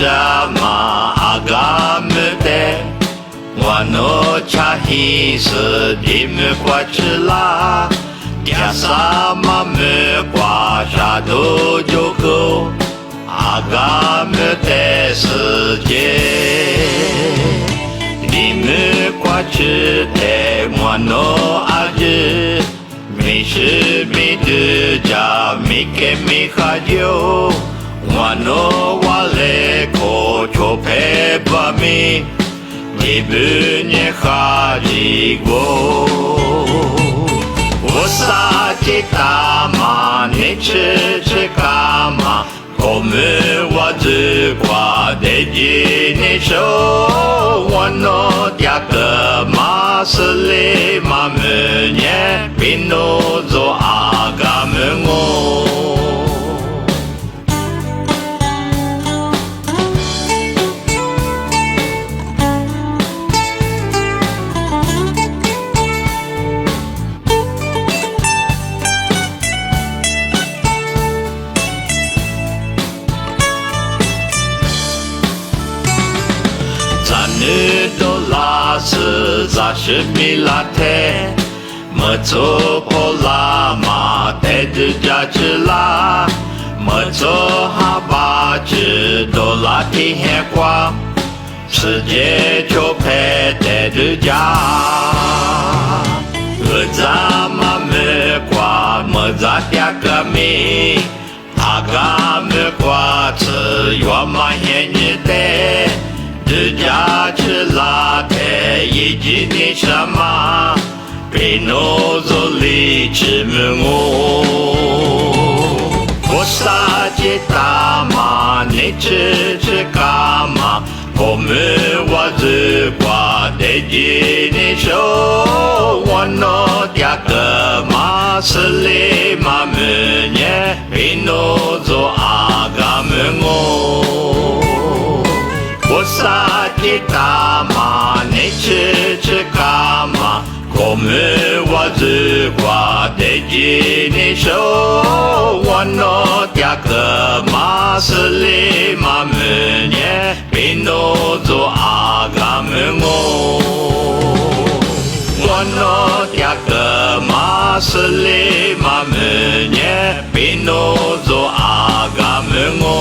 jama agamde wano chahi se dim kwa chila kya sama me kwa shado joko agamde se je dim kwa chite wano aje mi shi mi de ja mi ke mi khadio wano wale ko chope bami Ibunye khaligo Osa chitama neche chekama Kome wazu kwa deji nisho Wano diaka masle mamenye Pinozo agamengo Dola se za shmi la te Mățo pola ma te duja chila Mățo haba chi dola ti he kwa Sje cho pe te duja Za ma me kwa ma za tia ka mi Aga me kwa tsu yo ma he ni te Duja chila te yi ji ni shama Pinozo li chi mungu Kosa chita ma ni chi chi kama Kome wazu kwa de ji ni sho Wano diaka ma sili ma munye Pinozo aga mungu Osa chitama neche chekama Kome wazu kwa deji nisho Wano diaka masli mamenye Pinozo agamengo Wano diaka masli mamenye Pinozo agamengo